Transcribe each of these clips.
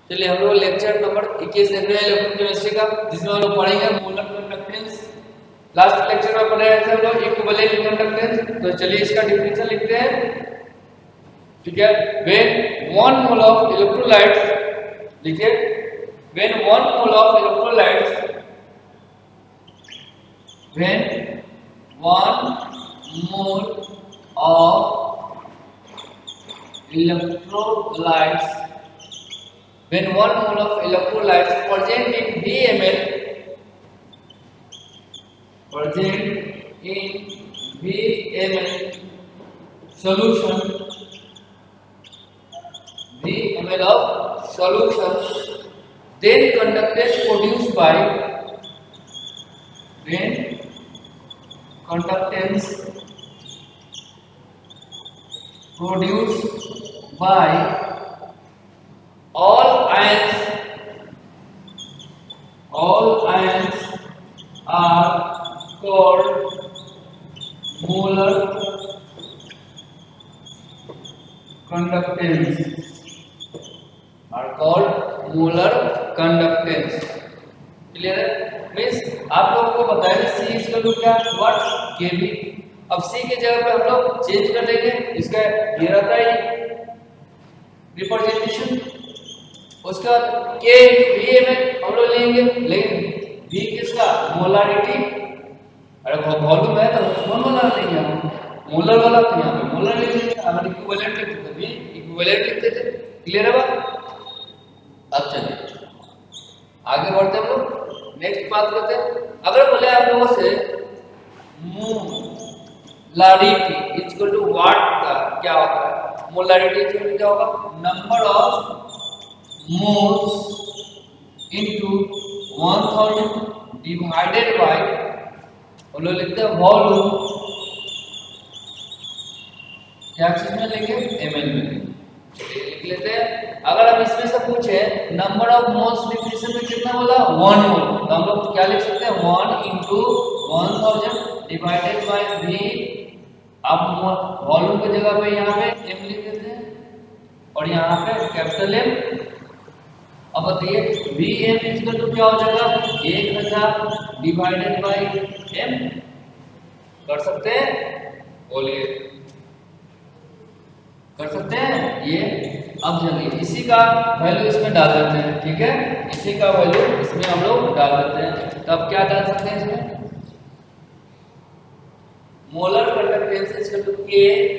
चलिए हम लोग लेक्चर नंबर 21 देख रहे हैं इलेक्ट्रोकेमिस्ट्री का, जिसमें हम लोग पढ़ेंगे मोलर कंडक्टेंस। लास्ट लेक्चर में पढ़े रहे थे हम लोग इक्विवेलेंट कंडक्टेंस। तो चलिए इसका डिफिनेशन लिखते हैं, ठीक है। When one mole of electrolytes, लिखिए, when one mole of electrolytes, when one mole of electrolytes, when one mole of electrolytes present in VML, solution, VML of solution, then conductance produced by, then conductance produced by all ions are called molar conductance, clear है। Means आप लोगों को बताया C इसका तो क्या, what, Kb। अब C के जगह पे हम लोग चेंज कर देंगे, इसका ये रहता है रिप्रेजेंटेशन, उसका K VML हम लोग लेंगे, लेकिन V किसका, मोलारिटी, अरे वॉल्यूम है तो कौन मोलर लेंगे हम, मोलर वाला तो यहाँ पे मोलर लिख लेंगे, अगर इक्विवेलेंट लिखते थे V इक्विवेलेंट लिखते थे। क्लियर है बात। अब चलिए आगे बढ़ते हैं हम लोग, नेक्स्ट बात करते हैं। अगर बोले आप लोगों से मोलारिटी इक्वल टू व्हाट का क्या होता है, मोलारिटी इक्वल टू क्या होगा, number of moles into 1000 divided bye, हम लोग लिखते हैं वॉल्यूम, क्या चीज में लेंगे, ml में लिख लेते हैं। अगर हम इसमें से पूछे नंबर ऑफ मोल्स डिफिनेशन में कितना बोला, 1 मोल, तो हम लोग क्या लिख सकते हैं, 1 इंटू 1000 डिवाइडेड बाय v। अब वॉल्यूम की जगह पे यहाँ पे m लिख देते हैं और यहाँ पे कैपिटल M। अब बताइए Vm इक्वल टू क्या हो जाएगा, 1000 डिवाइडेड बाय m। कर सकते हैं, बोलिए, कर सकते हैं ये। अब चलिए इसी का वैल्यू इसमें डाल देते हैं, ठीक है, इसी का वैल्यू इसमें हम लोग डाल देते हैं। तो अब क्या डाल सकते हैं इसमें, molar conductance equal to K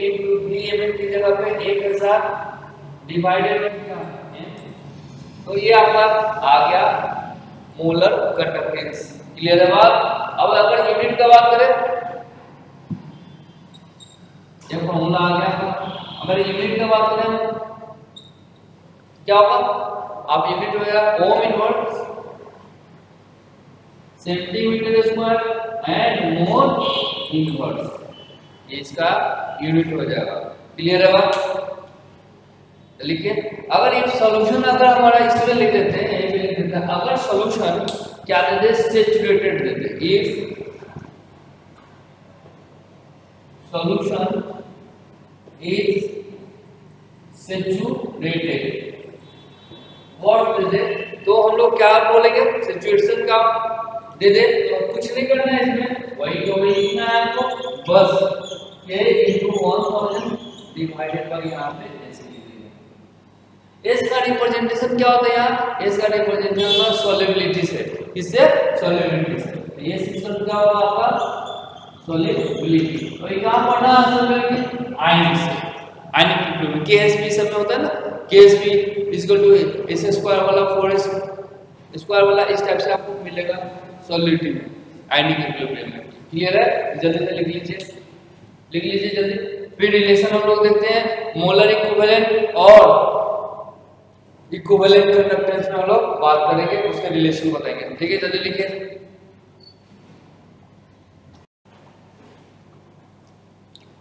into Vm की जगह पे 1000 डिवाइडेड बाय क्या, तो ये आपका आ गया मोलर कंडक्टेंस। क्लियर है बात। अब अगर यूनिट का बात करें, ये फॉर्मूला आ गया। अगर यूनिट का बात करें क्या होगा, आप यूनिट हो जाएगा ओम inverse centimetre square and mole inverse, ये इसका यूनिट हो जाएगा। क्लियर है बात। लिखिए, अगर ये सॉल्यूशन अगर हमारा इसमें लिख देते हैं, ये भी लिख देते हैं, अगर सॉल्यूशन क्या देते, सैचुरेटेड देते, if solution is saturated, what they दे, तो हम लोग क्या बोलेंगे, सैचुरेशन का दे दे, तो कुछ नहीं करना है इसमें, वही जो भी लिखना है आपको, बस K into 1000 डिवाइडेड बाय यहाँ पे S का रिप्रेजेंटेशन क्या होता है, यहाँ S का रिप्रेजेंटेशन होता है सॉल्युबिलिटी से, किससे, सॉल्युबिलिटी से। तो ये सिस्टम क्या होगा आपका, सॉल्युबिलिटी। तो ये कहाँ पढ़ना है, सॉल्युबिलिटी आयनिक से, आयनिक इक्विलिब्रियम, KSP सब में होता है ना, KSP equal to S square वाला 4S स्क्वायर वाला, इस टाइप से आपको मिलेगा सॉल्युबिलिटी में, आयनिक इक्विलिब्रियम में। क्लियर है, जल्दी से लिख लीजिए, लिख लीजिए जल्दी। फिर रिलेशन हम लोग देखते हैं, मोलर इक्विवेलेंट और इक्विवेलेंट कंडक्टेंस में हम लोग बात करेंगे, उसके रिलेशन बताएंगे, ठीक है, जल्दी लिखिए।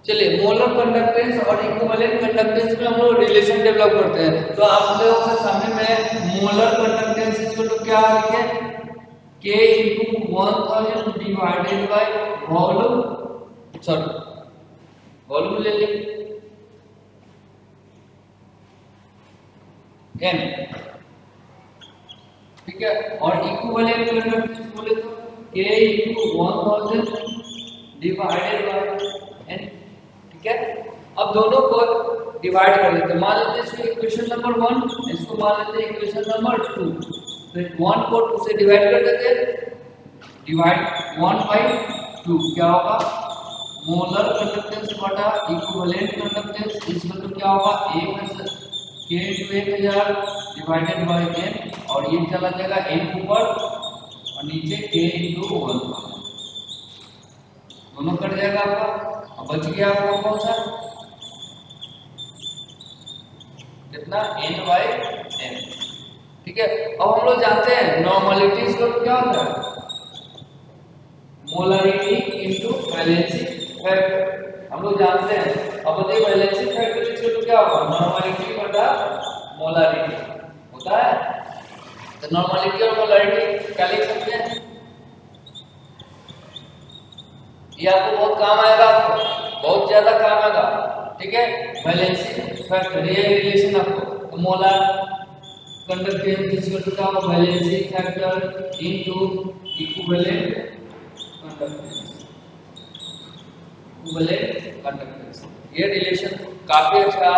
चलिए मोलर कंडक्टेंस और इक्विवेलेंट कंडक्टेंस में हम लोग रिलेशन डेवलप करते हैं। तो आप लोगों के सामने में मोलर कंडक्टेंस इक्वल टू क्या लिखे, K into 1000 divided by volume, sorry volume ले लेंगे n, ठीक है। और इक्विवेलेंट कंडक्टेंस बोले तो K × 1000 डिवाइडेड बाय n, ठीक है। अब दोनों को डिवाइड कर लेते हैं, मान लेते हैं इसको इक्वेशन नंबर 1, इसको मान लेते हैं इक्वेशन नंबर 2, तो 1 को 2 से डिवाइड कर देते हैं, डिवाइड 1/2 क्या होगा, मोलर कंडक्टेंस बटा इक्विवेलेंट कंडक्टेंस इसमें तो क्या होगा 1 K × 1000 डिवाइडेड बाय n, और ये चला जाएगा n ऊपर और नीचे K × 1, दोनों कट जाएगा आपका। अब बच गया आपको कौन सा, कितना n/n, ठीक है। अब हम लोग जानते हैं नॉर्मलिटीज को क्या होता है, मोलरिटी इनटू वैलेंसी फैक्टर, हम लोग जानते हैं। अब बताइए वैलेंसी फैक्टर इक्वल टू क्या होगा, नॉर्मलिटी बटा मोलरिटी होता है। तो नॉर्मलिटी और मोलरिटी क्या लिख सकते हैं, ये आपको बहुत काम आएगा, आपको बहुत ज्यादा काम आएगा, ठीक है। वैलेंसी फैक्टर ये रिलेशन आपको, तो मोलर कंडक्टेंस इक्वल टू क्या होगा, valency factor into equivalent conductance, equivalent conductance, ये रिलेशन काफी अच्छा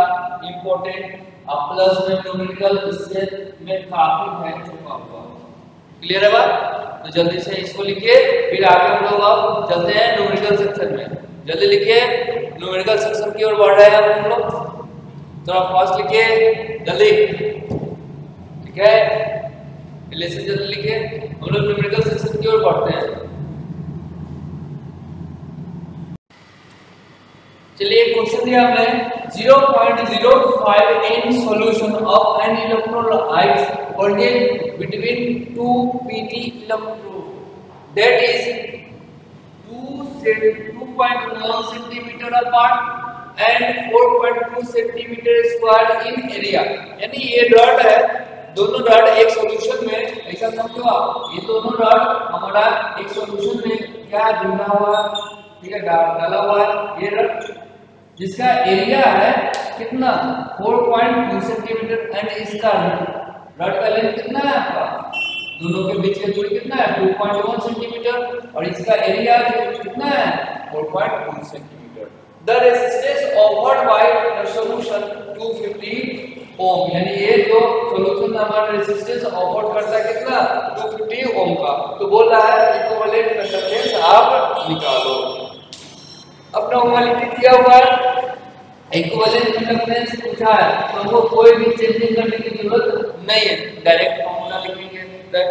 इंपॉर्टेंट, आप प्लस में न्यूमेरिकल इससे में काफी है चुका हुआ, क्लियर है बात। तो जल्दी से इसको लिखिए, फिर आगे हम लोग अब चलते हैं न्यूमेरिकल सेक्शन में, जल्दी लिखिए, न्यूमेरिकल सेक्शन की ओर बढ़ रहे हैं हम लोग, थोड़ा फास्ट लिखिए जल्दी, ठीक है, रिलेशन जल्दी लिखिए, हम लोग न्यूमेरिकल सेक्शन की ओर बढ़ते हैं। चलिए क्वेश्चन दिया हमने 0.05 n solution of an electrolyte holding between 2 pt electrode that is 2.1 centimeter apart and 4.2 centimeter square in area, यानी ये रॉड है, दोनों रॉड एक सॉल्यूशन में, ऐसा समझो आप, ये दोनों रॉड हमारा एक सॉल्यूशन में क्या जुड़ा हुआ है, ठीक है, डाला हुआ है, ये रॉड जिसका एरिया है कितना 4.2 सेंटीमीटर एंड इसका रॉड का लेंथ कितना है आपका, दोनों के बीच की दूरी कितना है 2.1 सेंटीमीटर और इसका एरिया कितना है 4.2 centimetre. The resistance offered by the solution 250 ओम, यानी ये जो सॉल्यूशन हमारा रेजिस्टेंस ऑफर करता है कितना 250 ओम का, तो बोल रहा है इक्विवेलेंट कंडक्टेंस आप निकालो। अब नॉर्मलिटी दिया हुआ है, इक्विवेलेंट कंडक्टेंस पूछा है, तो हमको कोई भी चेंजिंग करने की जरूरत नहीं है, डायरेक्ट फार्मूला लिखेंगे।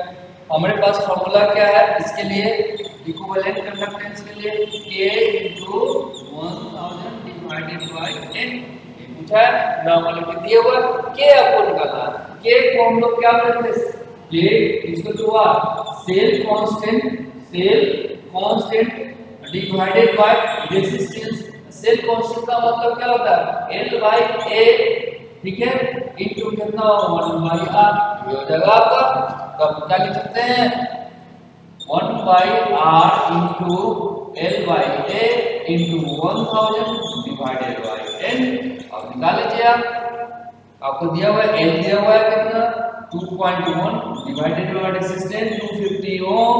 हमारे पास फार्मूला क्या है इसके लिए, इक्विवेलेंट कंडक्टेंस के लिए K × 1000 डिवाइडेड बाय n, ये पूछा है, नॉर्मलिटी दिया हुआ है, K आपको निकालना है। K को हम लोग क्या करते हैं, K इसको जो हुआ cell constant divided by resistance, cell constant का मतलब क्या होता है L/A, ठीक है, इनटू कितना 1/r, ये हो जाएगा आपका, तब क्या लिख सकते हैं 1/r into L/A into 1000 divided by n। अब निकाल लीजिए आपको दिया हुआ है L दिया हुआ है कितना 2.1 divided by resistance 250 ohm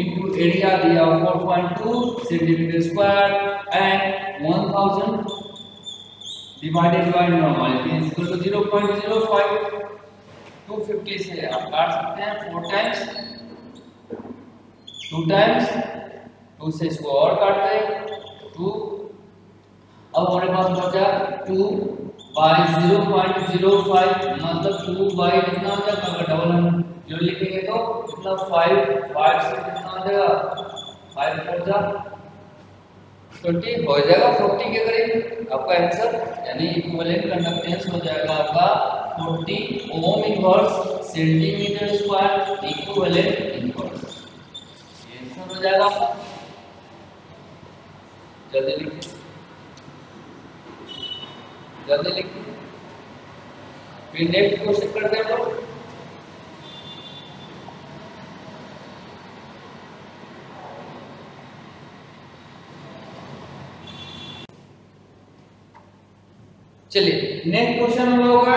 into area दिया 4.2 centimetre square and 1000 divided by normality equal to 0.05। 250 से आप काट सकते हैं 4 टाइम्स, 2 टाइम्स, 2 से इसको और काटते हैं 2, अब हमारे पास बचा 2 बाय 0.05 मतलब 2 बाय कितना हो जाएगा, अगर डबल हम जो लिखेंगे तो कितना 5 से कितना हो जाएगा 5 4 जा 20 हो जाएगा 40 के करीब आपका आंसर, यानी इक्विवेलेंट कंडक्टेंस हो जाएगा आपका 40 ओम inverse centimetre square equivalent inverse, ये आंसर हो जाएगा आपका। जल्दी लिखिए, जल्दी लिखिए, फिर नेक्स्ट क्वेश्चन करते हैं लोग। चलिए नेक्स्ट क्वेश्चन हम लोग का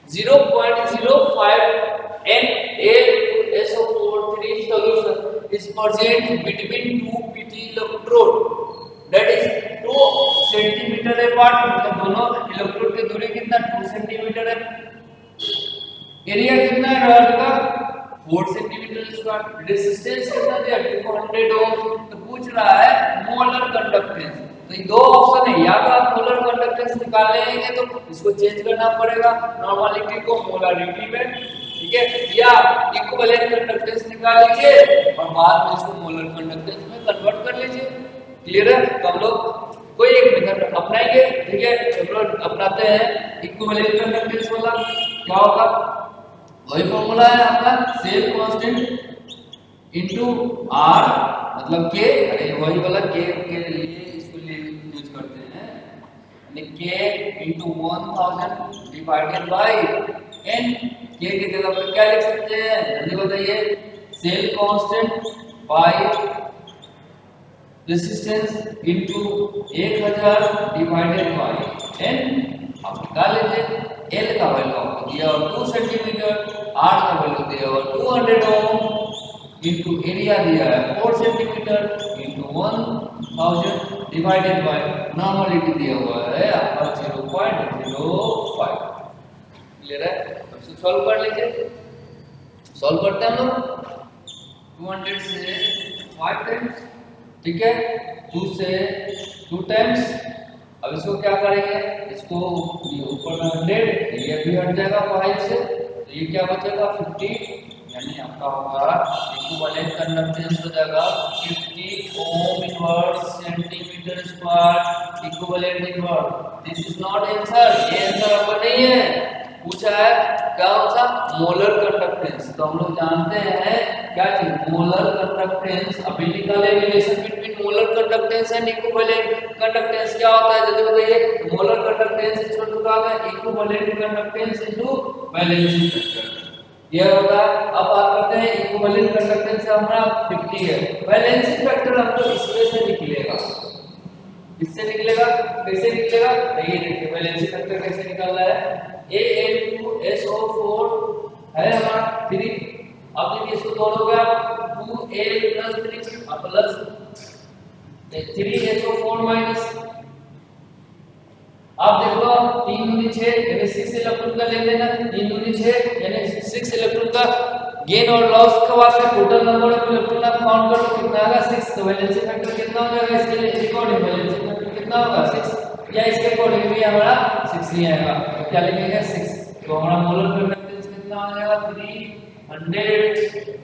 0.05 n present between two PT electrode that is 2 centimetre apart, मतलब दोनों इलेक्ट्रोड की दूरी कितना 2 सेंटीमीटर है। एरिया कितना है रॉड का 4 सेंटीमीटर स्क्वायर। रेजिस्टेंस कितना दिया 200 ओम। तो पूछ रहा है मोलर कंडक्टेंस। तो ये दो ऑप्शन है, या तो आप मोलर कंडक्टेंस निकाल लेंगे तो इसको चेंज करना पड़ेगा नॉर्मलिटी को मोलारिटी में, ठीक है, या इक्विवेलेंट कंडक्टेंस निकाल लीजिए और बाद में इसको मोलर कंडक्टेंस में कन्वर्ट कर लीजिए। क्लियर है? तो हम लोग कोई एक मेथड अपनाएंगे, ठीक है। चलो अपनाते हैं इक्विवेलेंट कंडक्टेंस वाला। क्या होगा, वही फॉर्मूला है अपना सेल कांस्टेंट इनटू आर मतलब के, अरे वही वाला के लिए इसको यूज करते हैं, यानी के इनटू 1000 डिवाइडेड बाय एन। के की जगह पर क्या लिख सकते हैं जल्दी बताइए, cell constant by resistance into 1000 divided by N. आप निकाल लीजिए। L का वैल्यू आपको दिया और 2 सेंटीमीटर, R का वैल्यू दिया और 200 ओम इनटू एरिया दिया है 4 centimetre into 1000 divided by normality दिया हुआ है आपका 0.05। क्लियर है? अब इसको सॉल्व कर लीजिए। सॉल्व करते हैं हम लोग 200 से 5 टाइम्स, ठीक है, 2 से 2 टाइम्स। अब इसको क्या करेंगे, इसको ये ऊपर में 100, ये भी हट जाएगा 5 से, तो ये क्या बचेगा 50, यानी आपका होगा इक्विवेलेंट कंडक्टेंस हो जाएगा 50 ओम inverse centimetre square equivalent inverse. This is not answer, ये आंसर आपका नहीं है। पूछा है क्या सा मोलर कंडक्टेंस, तो हम लोग जानते हैं क्या चीज मोलर कंडक्टेंस। अभी निकाले relation between molar conductance and equivalent conductance. क्या होता है जल्दी बताइए, molar conductance is equal to क्या होगा equivalent conductance into valency factor. ये होगा। अब बात करते हैं इक्विवेलेंट कंडक्टेंस हमारा 50 है, वैलेंसी फैक्टर हम लोग इसमें से निकलेगा। इससे निकलेगा, कैसे निकलेगा, ये देखिए वैलेंसी फैक्टर कैसे निकालना है, Al2SO4 है हमारा 3। अब देखिए इसको तोड़ोगे आप 2Al + 3 प्लस 3SO4 माइनस। आप देखो 3 दूनी 6 यानी 6 इलेक्ट्रॉन का ले लेना, 3 दूनी 6 यानी 6 इलेक्ट्रॉन का गेन और लॉस के बाद में टोटल नंबर ऑफ इलेक्ट्रॉन आप काउंट करो कितना आएगा 6। तो वैलेंसी फैक्टर कितना हो जाएगा इसके लिए अकॉर्डिंग वैलेंसी फैक्टर कितना होगा 6, या इसके अकॉर्डिंग भी हमारा 6 ही आएगा। तो क्या लिखेंगे 6। तो हमारा मोलर कंडक्टेंस कितना आ जाएगा 300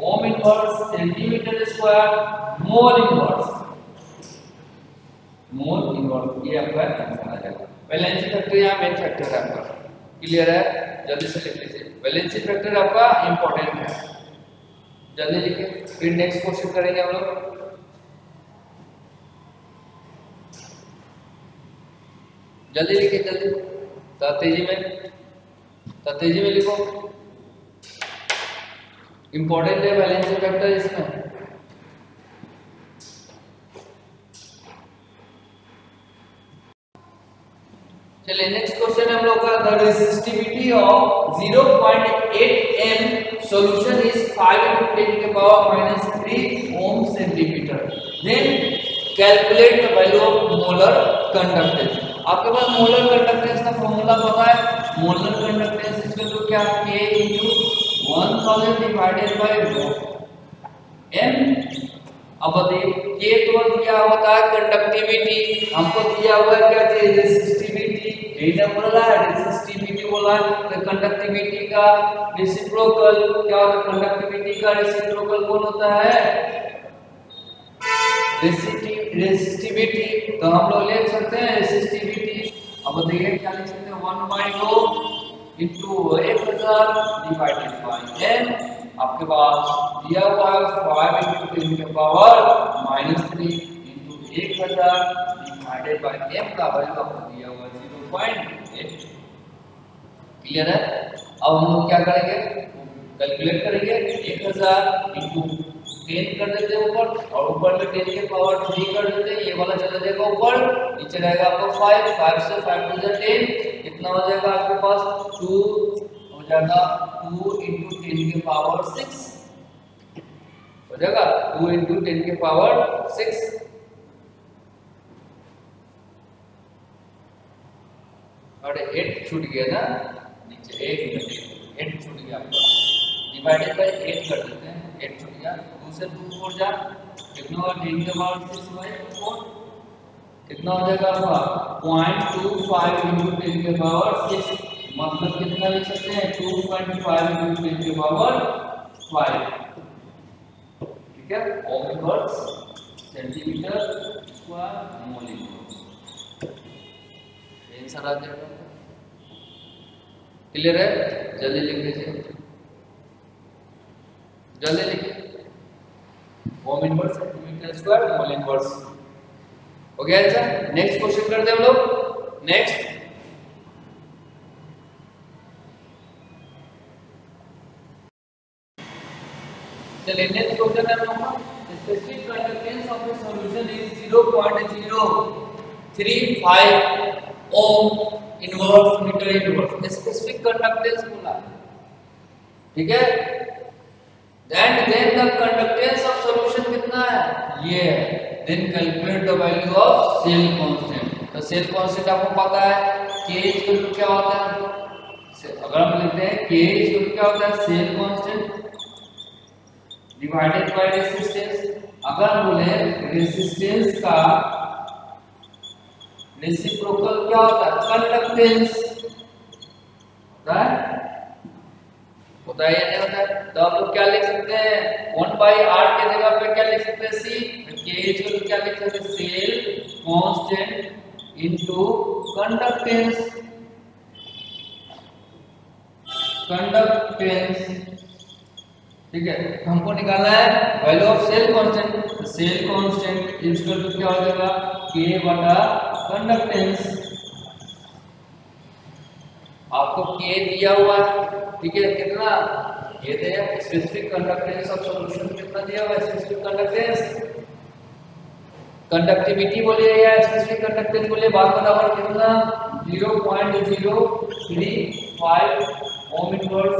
ओम inverse centimetre square mole inverse ये आपका आंसर आ जाएगा। वैलेंसी फैक्टर यहाँ मेन फैक्टर है आपका। क्लियर है? जल्दी से लिख लीजिए, वैलेंसी फैक्टर आपका इंपॉर्टेंट है, जल्दी लिखिए। फिर नेक्स्ट क्वेश्चन करेंगे हम लोग। जल्दी लिखिए, जल्दी तेजी में लिखो, इंपॉर्टेंट है वैलेंसी फैक्टर इसमें। चलिए नेक्स्ट क्वेश्चन हम लोग का, the resistivity of 0.8 m solution is 5 × 10⁻³ ohm centimetre. Then calculate the value of molar conductance. आपके पास मोलर कंडक्टेंस का फॉर्मूला पता है, मोलर कंडक्टेंस इक्वल टू क्या K × 1000 divided by rho m। अब बताइए K तो क्या होता है कंडक्टिविटी, हमको दिया हुआ है क्या चीज रेसिस्टिविटी, यही बोला है रेसिस्टिविटी बोला है। तो कंडक्टिविटी का रेसिप्रोकल क्या होता है, कंडक्टिविटी का रेसिप्रोकल कौन होता है रेसिस्टिविटी। तो हम लोग लिख सकते हैं रेसिस्टिविटी। अब बताइए क्या लिख सकते हैं 1/2 × 1000 डिवाइडेड बाय n। आपके पास दिया हुआ है 5 × 10⁻³ × 1000 डिवाइडेड बाय m का वैल्यू आपको दिया हुआ है 0.8। क्लियर है? अब हम लोग क्या करेंगे, कैलकुलेट करेंगे 1000 × 10 कर देते हैं ऊपर, और ऊपर में 10 के पावर 3 कर देते हैं, ये वाला चला जाएगा ऊपर, नीचे रहेगा आपको 5 से 5 × 10 कितना हो जाएगा आपके पास 2 हो जाएगा, 2 × 10⁻⁶ हो जाएगा 2 × 10⁶। और 8 छूट गया ना नीचे, 8 छूट गया आपका, डिवाइडेड बाय 8 कर देते हैं, 8 छूट गया, 2 से 2 4 जा, कितना हुआ 10⁻6/4, कितना हो जाएगा आपका 0.25 × 10⁻6, मतलब कितना लिख सकते हैं 2.5 × 10⁵, ठीक है, ohm inverse centimetre square mole inverse, answer आ जाएगा। क्लियर है? जल्दी लिख लीजिए, जल्दी लिखिए, ohm inverse centimetre square mole inverse, हो गया आंसर। नेक्स्ट क्वेश्चन करते हैं हम लोग। नेक्स्ट चलिए नेक्स्ट क्वेश्चन है हम लोग का, specific conductance of the solution is 0.035 ohm inverse metre inverse, specific conductance बोला, ठीक है। Then the conductance of solution कितना है, ये है। Then calculate the value of cell constant, तो सेल कांस्टेंट आपको पता है K इक्वल टू क्या होता है, अगर हम लिखते हैं K इक्वल टू क्या होता है cell constant divided by resistance. अगर बोले रेजिस्टेंस का रेसिप्रोकल क्या होता है कंडक्टेंस, होता है होता है या नहीं होता है, तो हम लोग क्या लिख सकते हैं 1/r के जगह पे क्या लिख सकते हैं C, K इक्वल क्या लिख सकते हैं सेल कांस्टेंट इनटू कंडक्टेंस, ठीक है। हमको निकालना है value of cell constant, cell constant equal to क्या हो जाएगा K बटा कंडक्टेंस, आपको K दिया हुआ है, ठीक है, कितना ये दिया स्पेसिफिक कंडक्टेंस ऑफ सॉल्यूशन कितना दिया हुआ है, स्पेसिफिक कंडक्टेंस कंडक्टिविटी बोलिए या स्पेसिफिक कंडक्टेंस बोलिए, बात बराबर कितना 0.035 ohm inverse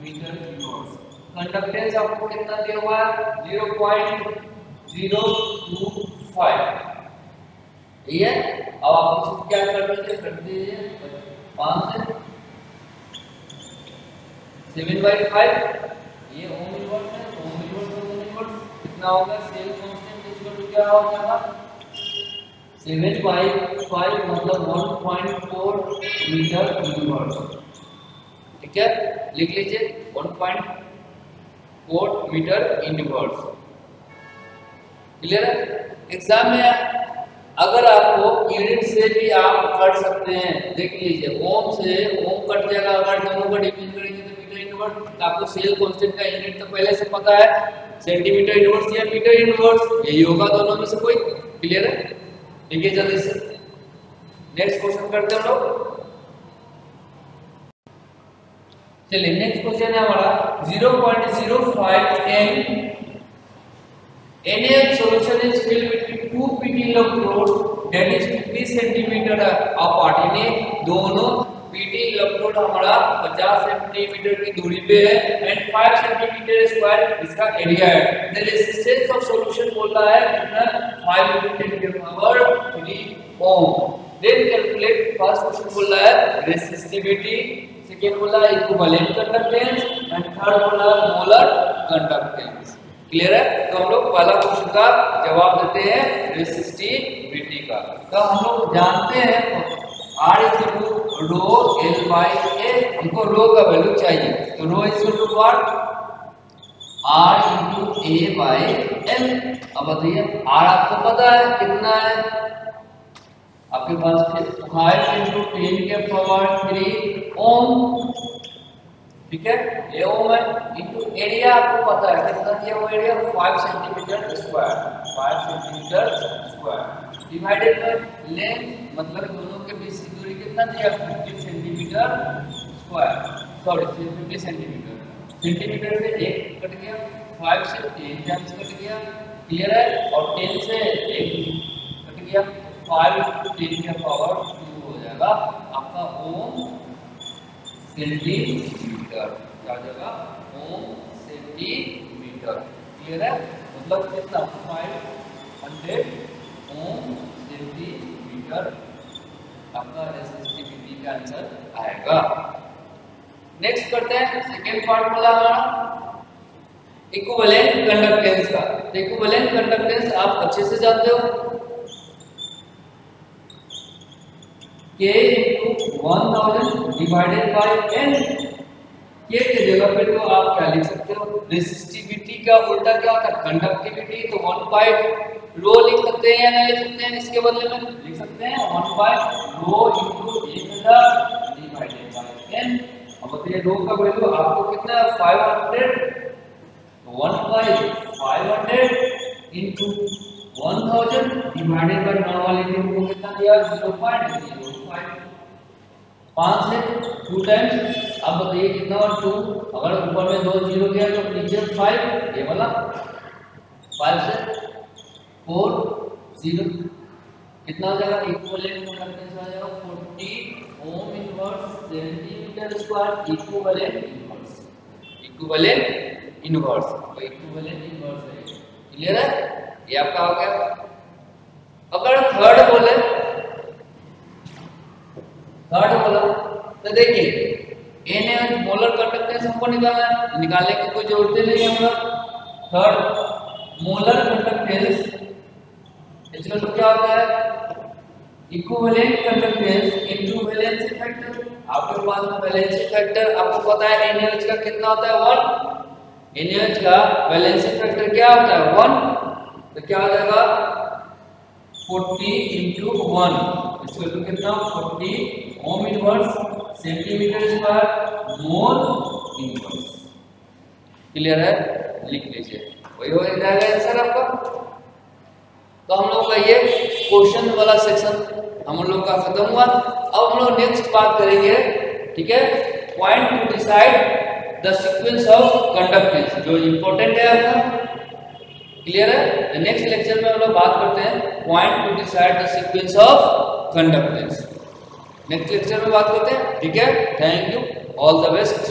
metre inverse, conductance आपको कितना दिया हुआ है 0.025, ठीक है। अब आप क्या कर दीजिए 5 से 7/5, ये ओम इनवर्स है, ओम इनवर्स कितना होगा सेल कांस्टेंट इक्वल टू क्या हो जाएगा 7/5 मतलब 1.4 मीटर इनवर्स, ठीक है, लिख लीजिए 1.4 मीटर इनवर्स। क्लियर है? एग्जाम में अगर आपको यूनिट से भी आप कर सकते हैं, देख लीजिए ओम से ओम कट जाएगा, अगर दोनों को डिवीजन करेंगे तो मीटर इनवर्स, तो आपको सेल कांस्टेंट का यूनिट तो पहले से पता है सेंटीमीटर इनवर्स या मीटर इनवर्स, यही होगा दोनों में से कोई। क्लियर है? ठीक है, जल्दी से नेक्स्ट क्वेश्चन करते हैं हम लोग। चलिए नेक्स्ट क्वेश्चन है हमारा 0.05 m NaOH solution is filled with 2 PT electrodes that is 50 cm apart, यानी दोनों PT इलेक्ट्रोड हमारा 50 सेंटीमीटर की दूरी पे है एंड 5 सेंटीमीटर स्क्वायर इसका एरिया है। द रेजिस्टेंस ऑफ सॉल्यूशन बोल रहा है कितना 5 × 10⁻³ ओम। देन कैलकुलेट, फर्स्ट क्वेश्चन बोल रहा है रेसिस्टिविटी, सेकंड बोला इक्विवेलेंट कंडक्टेंस एंड थर्ड बोला मोलर कंडक्टेंस। क्लियर है? तो हम लोग पहला क्वेश्चन का जवाब देते हैं रेसिस्टिविटी का। तो हम लोग जानते हैं R = ρ/L/A, हमको रो का वैल्यू चाहिए, तो ρ = व्हाट R × A/L। अब बताइए R आपको पता है कितना है, आपके पास 5 × 10⁻³ ओम, ठीक है, ये ओम है, इनटू एरिया आपको पता है कितना दिया हुआ area 5 centimetre square, 5 centimetre square divided by length, मतलब दोनों के बीच की दूरी कितना दिया 50 centimetre square, sorry 50 centimetre, centimetre से 1 कट गया, 5 से 10 टाइम्स कट गया, क्लियर है, और 10 से 1 कट गया, 5 × 10⁻² हो जाएगा आपका ओम सेंटीमीटर, क्या हो जाएगा ओम सेंटीमीटर। क्लियर है? मतलब कितना 500 ओम सेंटीमीटर आपका रेसिस्टिविटी का आंसर आएगा। नेक्स्ट करते हैं सेकेंड पार्ट वाला हमारा इक्विवेलेंट कंडक्टेंस का। तो इक्विवेलेंट कंडक्टेंस आप अच्छे से जानते हो, K into 1000 divided by n। K के जगह पे तो आप क्या लिख सकते हो, रेसिस्टिविटी का उल्टा क्या होता है, कंडक्टिविटी। तो 1 बाय रो लिख सकते हैं या नहीं लिख सकते हैं, इसके बदले में लिख सकते हैं 1 by rho into 1000 divided by n। अब बताइए रो का वैल्यू आपको कितना है 500, 1 by 500 into 1000 divided by normal को कितना दिया 0.05। 5 से 2 टाइम्स, अब बताइए कितना और 2, अगर ऊपर में 2 जीरो गया तो नीचे 5, ये वाला 5 से 4 0 कितना हो जाएगा, इक्विवेलेंट कंडक्टेंस आ जाएगा 40 ओम inverse centimetre square equivalent inverse. Equivalent inverse तो इक्विवेलेंट इनवर्स है। क्लियर है? ये आपका हो गया। अगर थर्ड बोले, थर्ड बोला तो देखिए एन मोलर कंडक्टेंस हमको निकालना है, निकालने की कोई जरूरत नहीं है हमरा। थर्ड मोलर कंडक्टेंस इसका तो क्या होता है, equivalent conductance into valency factor. आपके पास में वैलेंसी फैक्टर आपको पता है एनएच का कितना होता है 1। एनएच का वैलेंसी फैक्टर क्या होता है 1, तो क्या हो जाएगा 40 इंटू 1, इसको तो कितना 40 ओम inverse centimetre square mole inverse. Clear है? लिख लीजिए, वही हो जाएगा आंसर आपका। तो हम लोग का ये क्वेश्चन वाला सेक्शन हम लोग का खत्म हुआ। अब हम लोग नेक्स्ट बात करेंगे, ठीक है, point two decide the sequence of conductance, जो इंपॉर्टेंट है आपका। क्लियर है? नेक्स्ट लेक्चर में हम लोग बात करते हैं point two decide the sequence of conductance. Next lecture में बात करते हैं, ठीक है। Thank you, all the best.